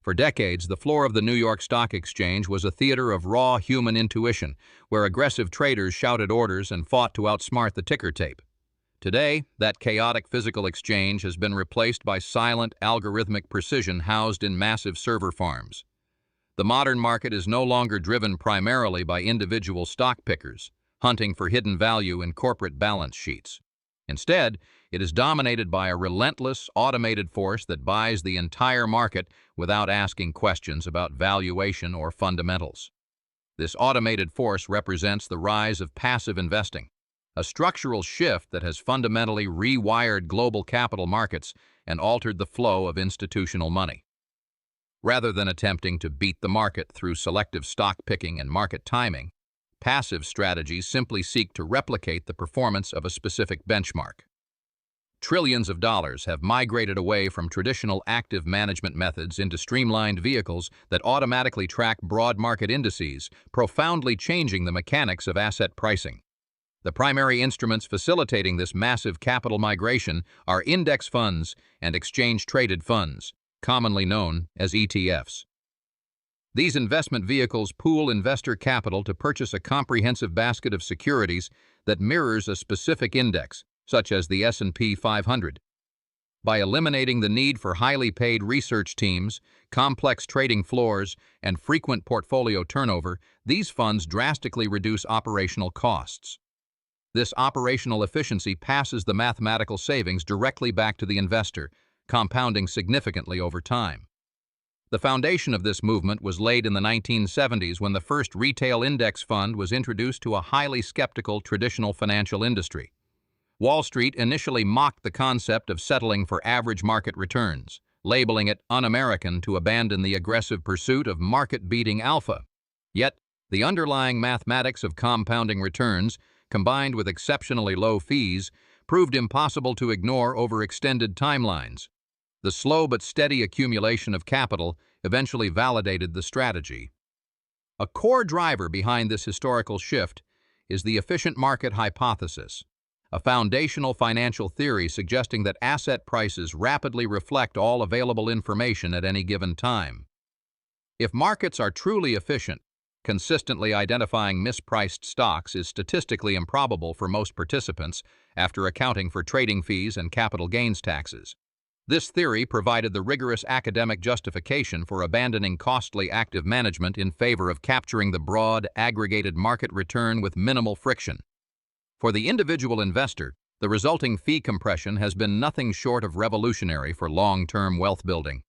For decades, the floor of the New York Stock Exchange was a theater of raw human intuition, where aggressive traders shouted orders and fought to outsmart the ticker tape. Today, that chaotic physical exchange has been replaced by silent, algorithmic precision housed in massive server farms. The modern market is no longer driven primarily by individual stock pickers, hunting for hidden value in corporate balance sheets. Instead, it is dominated by a relentless, automated force that buys the entire market without asking questions about valuation or fundamentals. This automated force represents the rise of passive investing, a structural shift that has fundamentally rewired global capital markets and altered the flow of institutional money. Rather than attempting to beat the market through selective stock picking and market timing, passive strategies simply seek to replicate the performance of a specific benchmark. Trillions of dollars have migrated away from traditional active management methods into streamlined vehicles that automatically track broad market indices, profoundly changing the mechanics of asset pricing. The primary instruments facilitating this massive capital migration are index funds and exchange-traded funds, commonly known as ETFs. These investment vehicles pool investor capital to purchase a comprehensive basket of securities that mirrors a specific index, such as the S&P 500. By eliminating the need for highly paid research teams, complex trading floors, and frequent portfolio turnover, these funds drastically reduce operational costs. This operational efficiency passes the mathematical savings directly back to the investor, compounding significantly over time. The foundation of this movement was laid in the 1970s when the first retail index fund was introduced to a highly skeptical traditional financial industry. Wall Street initially mocked the concept of settling for average market returns, labeling it un-American to abandon the aggressive pursuit of market-beating alpha. Yet, the underlying mathematics of compounding returns, combined with exceptionally low fees, proved impossible to ignore over extended timelines. The slow but steady accumulation of capital eventually validated the strategy. A core driver behind this historical shift is the efficient market hypothesis, a foundational financial theory suggesting that asset prices rapidly reflect all available information at any given time. If markets are truly efficient, consistently identifying mispriced stocks is statistically improbable for most participants after accounting for trading fees and capital gains taxes. This theory provided the rigorous academic justification for abandoning costly active management in favor of capturing the broad, aggregated market return with minimal friction. For the individual investor, the resulting fee compression has been nothing short of revolutionary for long-term wealth building.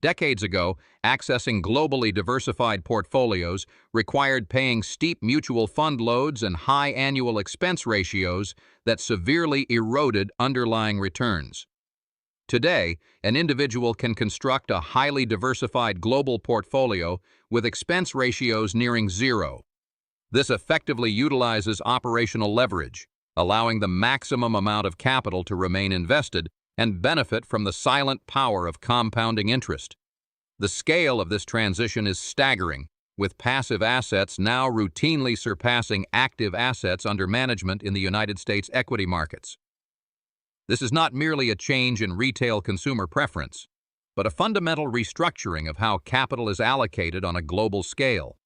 Decades ago, accessing globally diversified portfolios required paying steep mutual fund loads and high annual expense ratios that severely eroded underlying returns. Today, an individual can construct a highly diversified global portfolio with expense ratios nearing zero. This effectively utilizes operational leverage, allowing the maximum amount of capital to remain invested and benefit from the silent power of compounding interest. The scale of this transition is staggering, with passive assets now routinely surpassing active assets under management in the United States equity markets. This is not merely a change in retail consumer preference, but a fundamental restructuring of how capital is allocated on a global scale.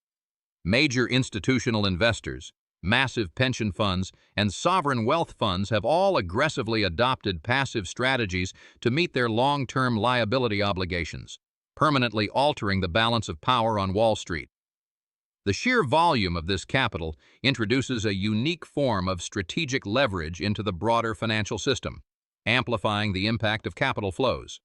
Major institutional investors, massive pension funds, and sovereign wealth funds have all aggressively adopted passive strategies to meet their long-term liability obligations, permanently altering the balance of power on Wall Street. The sheer volume of this capital introduces a unique form of strategic leverage into the broader financial system, amplifying the impact of capital flows.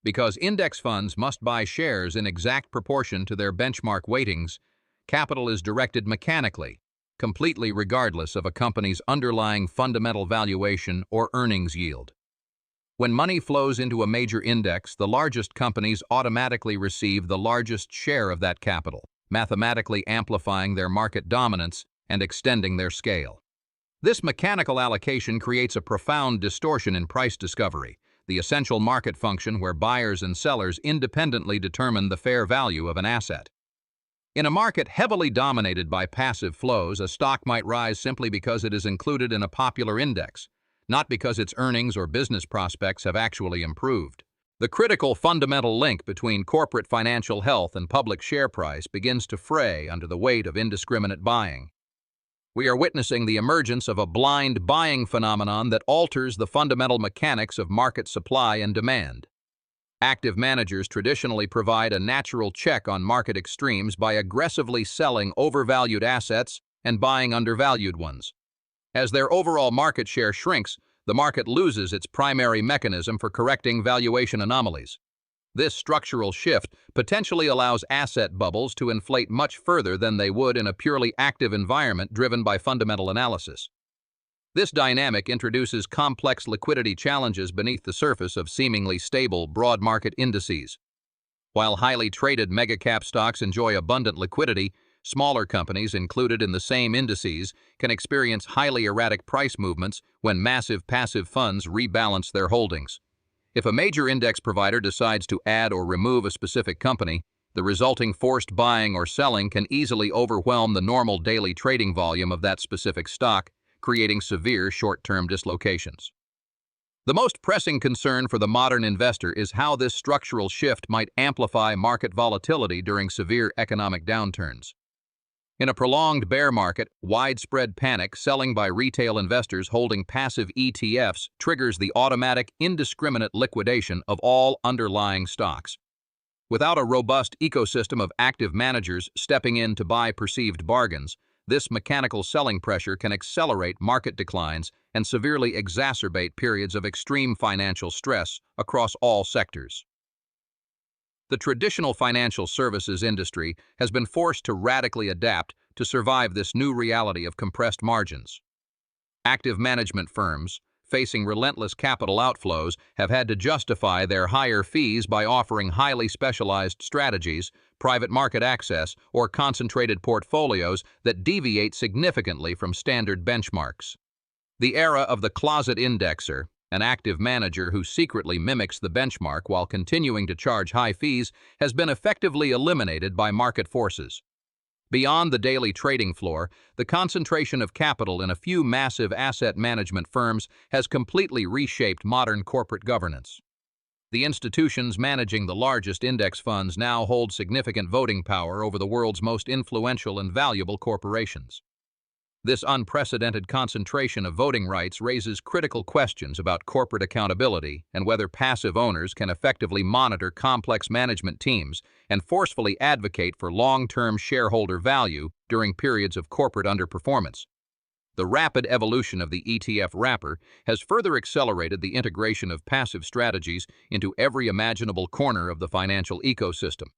Because index funds must buy shares in exact proportion to their benchmark weightings, capital is directed mechanically, completely regardless of a company's underlying fundamental valuation or earnings yield. When money flows into a major index, the largest companies automatically receive the largest share of that capital, mathematically amplifying their market dominance and extending their scale. This mechanical allocation creates a profound distortion in price discovery, the essential market function where buyers and sellers independently determine the fair value of an asset. In a market heavily dominated by passive flows, a stock might rise simply because it is included in a popular index, not because its earnings or business prospects have actually improved. The critical fundamental link between corporate financial health and public share price begins to fray under the weight of indiscriminate buying. We are witnessing the emergence of a blind buying phenomenon that alters the fundamental mechanics of market supply and demand. Active managers traditionally provide a natural check on market extremes by aggressively selling overvalued assets and buying undervalued ones. As their overall market share shrinks, the market loses its primary mechanism for correcting valuation anomalies. This structural shift potentially allows asset bubbles to inflate much further than they would in a purely active environment driven by fundamental analysis. This dynamic introduces complex liquidity challenges beneath the surface of seemingly stable, broad market indices. While highly traded mega-cap stocks enjoy abundant liquidity, smaller companies included in the same indices can experience highly erratic price movements when massive passive funds rebalance their holdings. If a major index provider decides to add or remove a specific company, the resulting forced buying or selling can easily overwhelm the normal daily trading volume of that specific stock, creating severe short-term dislocations. The most pressing concern for the modern investor is how this structural shift might amplify market volatility during severe economic downturns. In a prolonged bear market, widespread panic selling by retail investors holding passive ETFs triggers the automatic, indiscriminate liquidation of all underlying stocks. Without a robust ecosystem of active managers stepping in to buy perceived bargains, this mechanical selling pressure can accelerate market declines and severely exacerbate periods of extreme financial stress across all sectors. The traditional financial services industry has been forced to radically adapt to survive this new reality of compressed margins. Active management firms, facing relentless capital outflows, have had to justify their higher fees by offering highly specialized strategies, private market access, or concentrated portfolios that deviate significantly from standard benchmarks. The era of the closet indexer, an active manager who secretly mimics the benchmark while continuing to charge high fees, has been effectively eliminated by market forces. Beyond the daily trading floor, the concentration of capital in a few massive asset management firms has completely reshaped modern corporate governance. The institutions managing the largest index funds now hold significant voting power over the world's most influential and valuable corporations. This unprecedented concentration of voting rights raises critical questions about corporate accountability and whether passive owners can effectively monitor complex management teams and forcefully advocate for long-term shareholder value during periods of corporate underperformance. The rapid evolution of the ETF wrapper has further accelerated the integration of passive strategies into every imaginable corner of the financial ecosystem.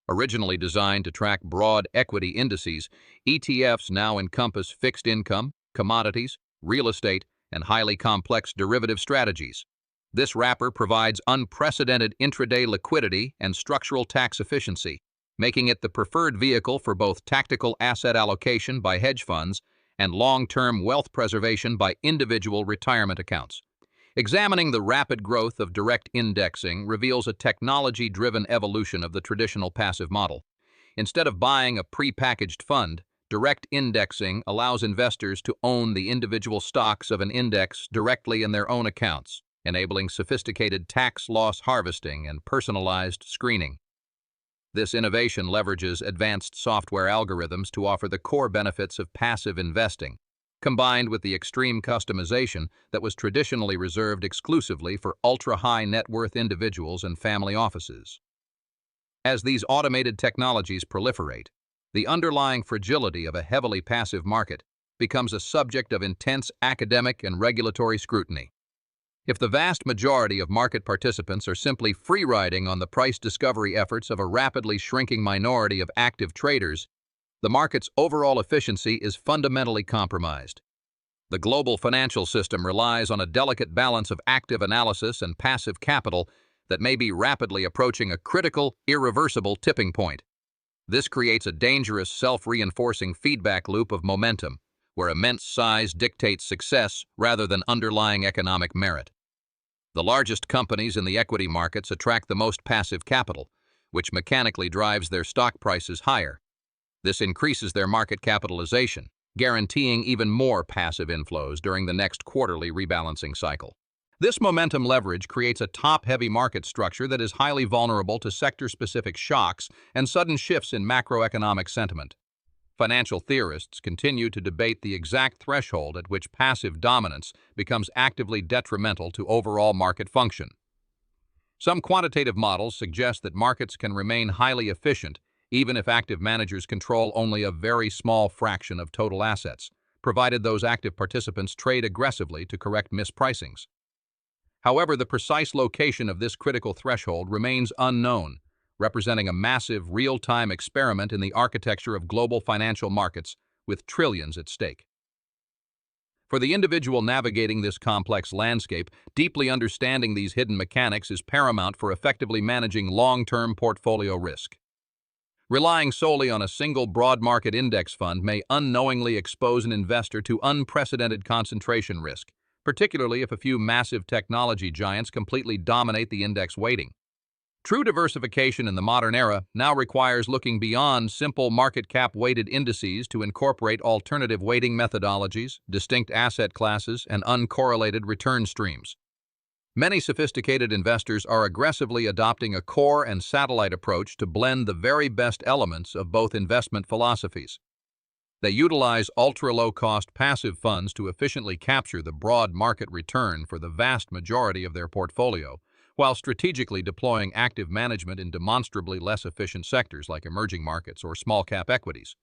Originally designed to track broad equity indices, ETFs now encompass fixed income, commodities, real estate, and highly complex derivative strategies. This wrapper provides unprecedented intraday liquidity and structural tax efficiency, making it the preferred vehicle for both tactical asset allocation by hedge funds and long-term wealth preservation by individual retirement accounts. Examining the rapid growth of direct indexing reveals a technology-driven evolution of the traditional passive model. Instead of buying a pre-packaged fund, direct indexing allows investors to own the individual stocks of an index directly in their own accounts, enabling sophisticated tax loss harvesting and personalized screening. This innovation leverages advanced software algorithms to offer the core benefits of passive investing, combined with the extreme customization that was traditionally reserved exclusively for ultra-high net worth individuals and family offices. As these automated technologies proliferate, the underlying fragility of a heavily passive market becomes a subject of intense academic and regulatory scrutiny. If the vast majority of market participants are simply free-riding on the price discovery efforts of a rapidly shrinking minority of active traders, the market's overall efficiency is fundamentally compromised. The global financial system relies on a delicate balance of active analysis and passive capital that may be rapidly approaching a critical, irreversible tipping point. This creates a dangerous, self-reinforcing feedback loop of momentum, where immense size dictates success rather than underlying economic merit. The largest companies in the equity markets attract the most passive capital, which mechanically drives their stock prices higher. This increases their market capitalization, guaranteeing even more passive inflows during the next quarterly rebalancing cycle. This momentum leverage creates a top-heavy market structure that is highly vulnerable to sector-specific shocks and sudden shifts in macroeconomic sentiment. Financial theorists continue to debate the exact threshold at which passive dominance becomes actively detrimental to overall market function. Some quantitative models suggest that markets can remain highly efficient even if active managers control only a very small fraction of total assets, provided those active participants trade aggressively to correct mispricings. However, the precise location of this critical threshold remains unknown, representing a massive, real-time experiment in the architecture of global financial markets with trillions at stake. For the individual navigating this complex landscape, deeply understanding these hidden mechanics is paramount for effectively managing long-term portfolio risk. Relying solely on a single broad market index fund may unknowingly expose an investor to unprecedented concentration risk, particularly if a few massive technology giants completely dominate the index weighting. True diversification in the modern era now requires looking beyond simple market cap-weighted indices to incorporate alternative weighting methodologies, distinct asset classes, and uncorrelated return streams. Many sophisticated investors are aggressively adopting a core and satellite approach to blend the very best elements of both investment philosophies. They utilize ultra-low-cost passive funds to efficiently capture the broad market return for the vast majority of their portfolio, while strategically deploying active management in demonstrably less efficient sectors like emerging markets or small-cap equities.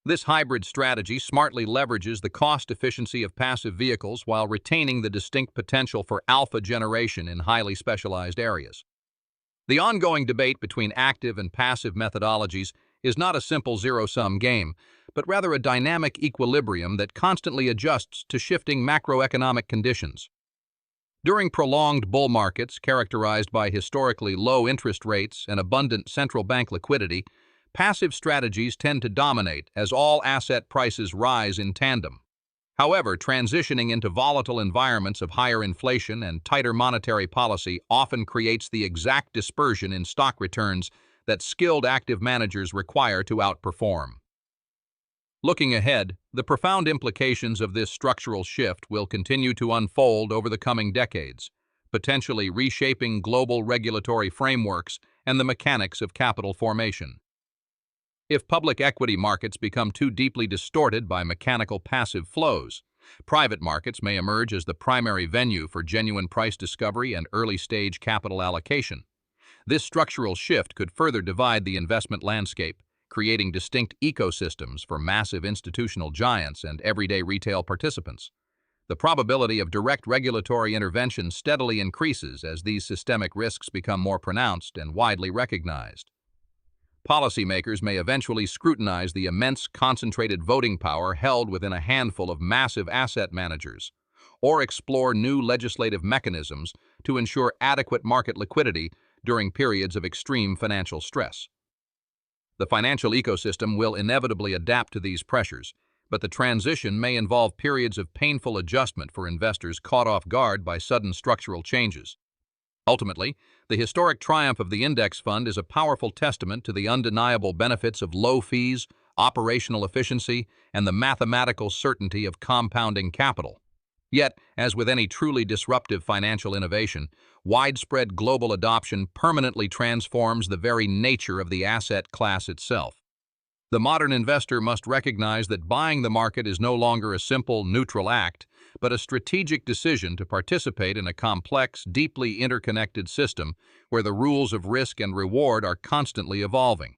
This hybrid strategy smartly leverages the cost efficiency of passive vehicles while retaining the distinct potential for alpha generation in highly specialized areas. The ongoing debate between active and passive methodologies is not a simple zero-sum game, but rather a dynamic equilibrium that constantly adjusts to shifting macroeconomic conditions. During prolonged bull markets characterized by historically low interest rates and abundant central bank liquidity, passive strategies tend to dominate as all asset prices rise in tandem. However, transitioning into volatile environments of higher inflation and tighter monetary policy often creates the exact dispersion in stock returns that skilled active managers require to outperform. Looking ahead, the profound implications of this structural shift will continue to unfold over the coming decades, potentially reshaping global regulatory frameworks and the mechanics of capital formation. If public equity markets become too deeply distorted by mechanical passive flows, private markets may emerge as the primary venue for genuine price discovery and early-stage capital allocation. This structural shift could further divide the investment landscape, creating distinct ecosystems for massive institutional giants and everyday retail participants. The probability of direct regulatory intervention steadily increases as these systemic risks become more pronounced and widely recognized. Policymakers may eventually scrutinize the immense concentrated voting power held within a handful of massive asset managers, or explore new legislative mechanisms to ensure adequate market liquidity during periods of extreme financial stress. The financial ecosystem will inevitably adapt to these pressures, but the transition may involve periods of painful adjustment for investors caught off guard by sudden structural changes. Ultimately, the historic triumph of the index fund is a powerful testament to the undeniable benefits of low fees, operational efficiency, and the mathematical certainty of compounding capital. Yet, as with any truly disruptive financial innovation, widespread global adoption permanently transforms the very nature of the asset class itself. The modern investor must recognize that buying the market is no longer a simple, neutral act, but a strategic decision to participate in a complex, deeply interconnected system where the rules of risk and reward are constantly evolving.